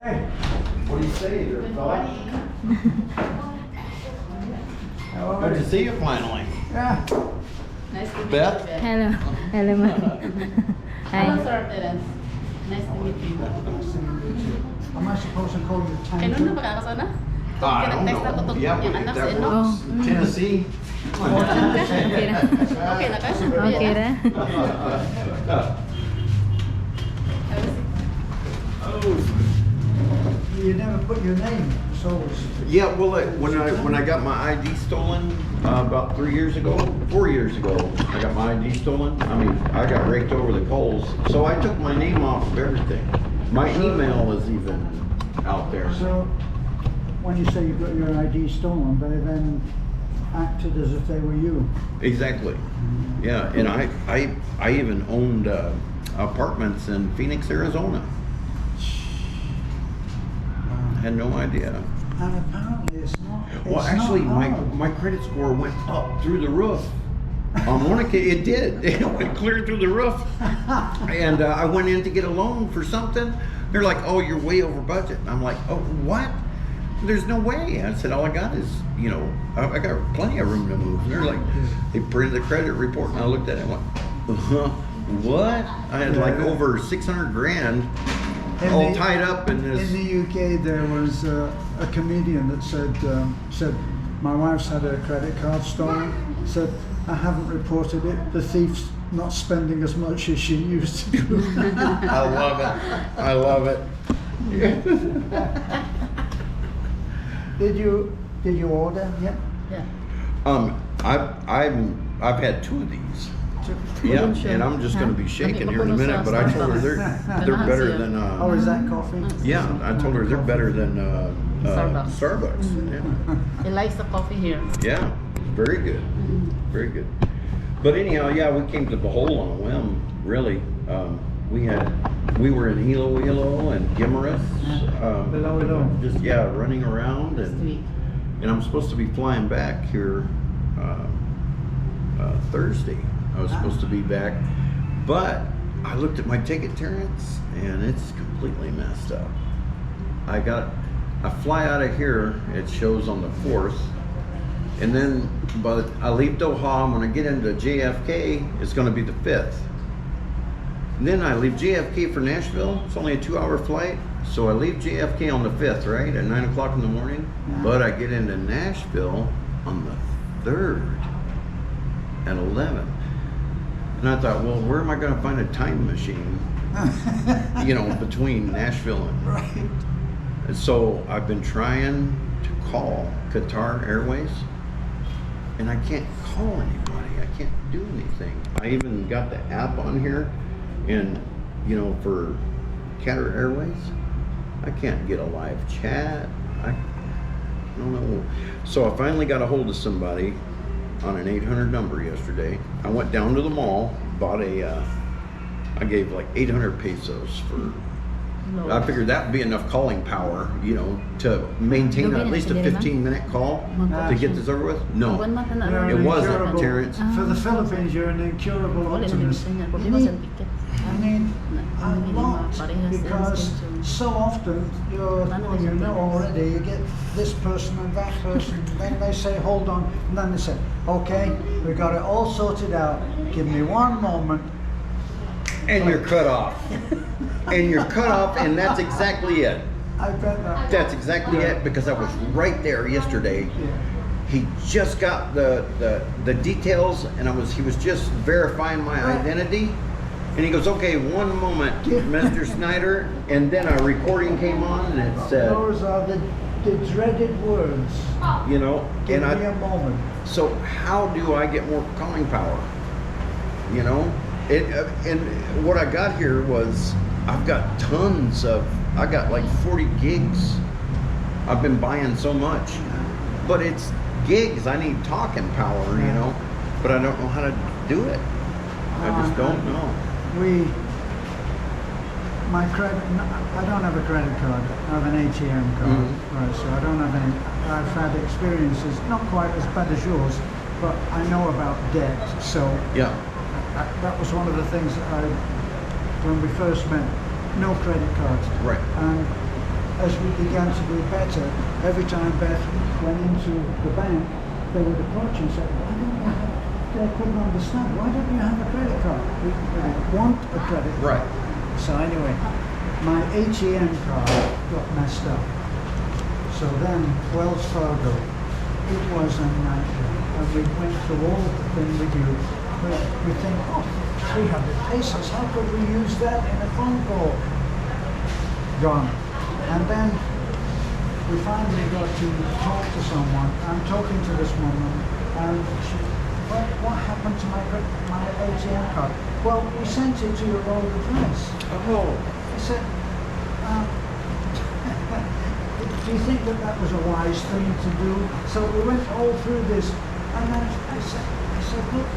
Hey, what do you say there, fella? Good to see you finally. Yeah. Nice to meet Beth? you, Beth. Hello. Hello, ma'am. Hello, Hi. Sir Terence. Nice to meet you. Am I supposed to call you Kailan na Tank? makakasana? I don't Text ako know. to Yeah, yung anak sa that ino. works. Tennessee. Okay na. Okay na kayo? Okay na. You never put your name, so Yeah, well, when I got my ID stolen about 4 years ago, I got my ID stolen. I mean, I got raked over the coals, so I took my name off of everything. My email is even out there. so when you say you got your ID stolen, they then acted as if they were you. Exactly. Yeah, and I even owned apartments in Phoenix, Arizona. Had no idea. And apparently it's not. Well, it's actually, not hard. my credit score went up through the roof. On one occasion, it did. It went clear through the roof. And I went in to get a loan for something. They're like, "Oh, you're way over budget." And I'm like, "Oh, what? There's no way." I said, "All I got is, I got plenty of room to move." And they're like, they printed the credit report, and I looked at it and went, "What?" I had like over 600 grand. All tied up in this. In the UK, there was a comedian that said, my wife's had her credit card stolen. Said, I haven't reported it. The thief's not spending as much as she used to do. I love it. I love it. Did you order yet? Yeah. I've had 2 of these. Yeah, and I'm just going to be shaking here in a minute. But I told her they're better than. Oh, is that coffee? Yeah, I told her they're better than Starbucks. Starbucks. He likes the coffee here. Yeah, very good, very good. But anyhow, yeah, we came to the hole on a whim. Really, we were in Hilo and Guimaras, Below. just running around, and I'm supposed to be flying back here Thursday. I was supposed to be back, but I looked at my ticket, Terrence, and it's completely messed up. I fly out of here, it shows on the 4th, and then I leave Doha, and when I get into JFK, it's going to be the 5th. And then I leave JFK for Nashville. It's only a 2-hour flight, so I leave JFK on the 5th, right, at 9 o'clock in the morning, but I get into Nashville on the 3rd at 11. And I thought, well, where am I going to find a time machine, between Nashville and... Right. And so I've been trying to call Qatar Airways, and I can't call anybody. I can't do anything. I even got the app on here, and, for Qatar Airways, I can't get a live chat. I don't know. So I finally got a hold of somebody on an 800 number yesterday. I went down to the mall, bought I gave like 800 pesos for, I figured that would be enough calling power, to maintain at least a 15-minute call to get this over with. No, it wasn't, Terrence. For the Philippines, you're an incurable optimist. I mean, I'm not, because so often you know already, you get this person and that person, then they say, hold on, and then they say, okay, we got it all sorted out, give me one moment. And you're cut off. And you're cut off, and that's exactly it. I bet that. That's exactly it, because I was right there yesterday. He just got the details, and he was just verifying my identity. And he goes, okay, one moment, Mr. Snyder. And then a recording came on, and it said, Those are the dreaded words. Give me a moment. So how do I get more calling power? And what I got here was, I got like 40 gigs. I've been buying so much, but it's gigs. I need talking power, but I don't know how to do it. I just don't know. I don't have a credit card. I have an ATM card, right? So I don't have any. I've had experiences, not quite as bad as yours, but I know about debt. So that was one of the things that when we first met, no credit cards. Right. And as we began to do better, every time Beth went into the bank, they would approach and say, why don't you have, they couldn't understand, why don't you have a credit card? We want a credit card. Right. So anyway, my ATM card got messed up. So then Wells Fargo, it was a nightmare. And we went through all the thing with you. We think, oh, 300 pesos, how could we use that in a phone call? Gone. And then we finally got to talk to someone. I'm talking to this woman, and she, what happened to my ATM card? Well, we sent it to your old address. Oh. I said, do you think that that was a wise thing to do? So we went all through this, and then I said, look,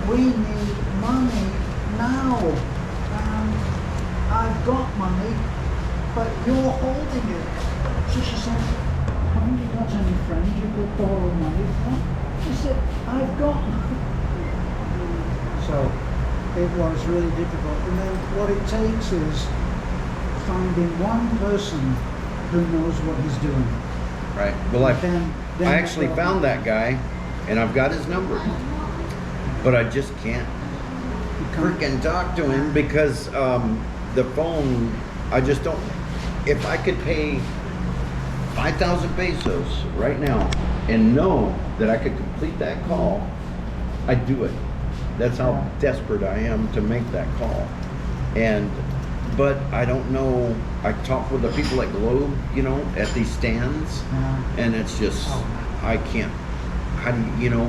we need money now. I've got money, but you're holding it. So she said, haven't you got any friends you could borrow money from? She said, I've got money. So it was really difficult. And then what it takes is finding one person who knows what he's doing. Right. Well, Then I actually found that guy, and I've got his number, but I just can't freaking talk to him because the phone. I just don't. If I could pay 5,000 pesos right now and know that I could complete that call, I'd do it. That's how desperate I am to make that call. But I don't know. I talk with the people at Globe, you know, at these stands, and it's just I can't. How do you know?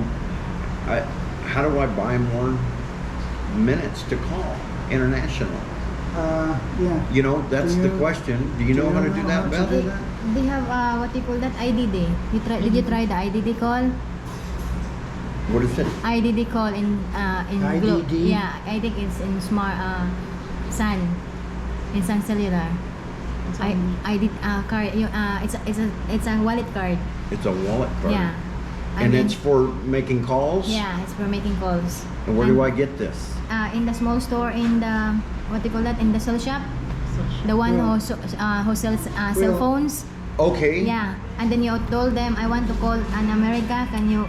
How do I buy more minutes to call international? Yeah. You know, that's the question. Do you know how to do that, Beth? They have what you call that IDD. Did you try the IDD call? What is it? IDD call in Globe. IDD? Yeah, I think it's in Smart Sun, in Sun Cellular. I did card. It's a wallet card. It's a wallet card. Yeah. And then- it's for making calls? Yeah, it's for making calls. And where do I get this? In the small store, in the what do you call that? In the cell shop, the one Yeah. who sells cell Well- phones. Okay. Yeah, and then you told them, I want to call an America. Can you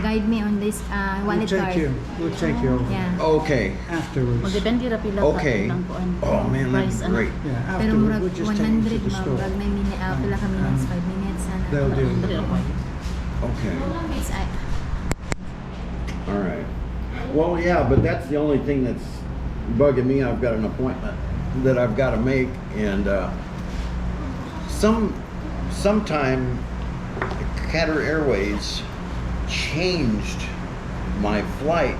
guide me on this We'll wallet take card? we'll take you over Yeah. Okay. afterwards. Magdepende ra pila Okay. ka ilang kuan. Oh man, Price, that's ano. great. Yeah, Pero afterwards murag we'll just take you 100 to the store. murag may pila ka minutes, 5 minutes sana. They'll do. Dali lang kuan. Okay. It's All right. Well, yeah, but that's the only thing that's bugging me. I've got an appointment that I've got to make, and sometime Qatar Airways changed my flight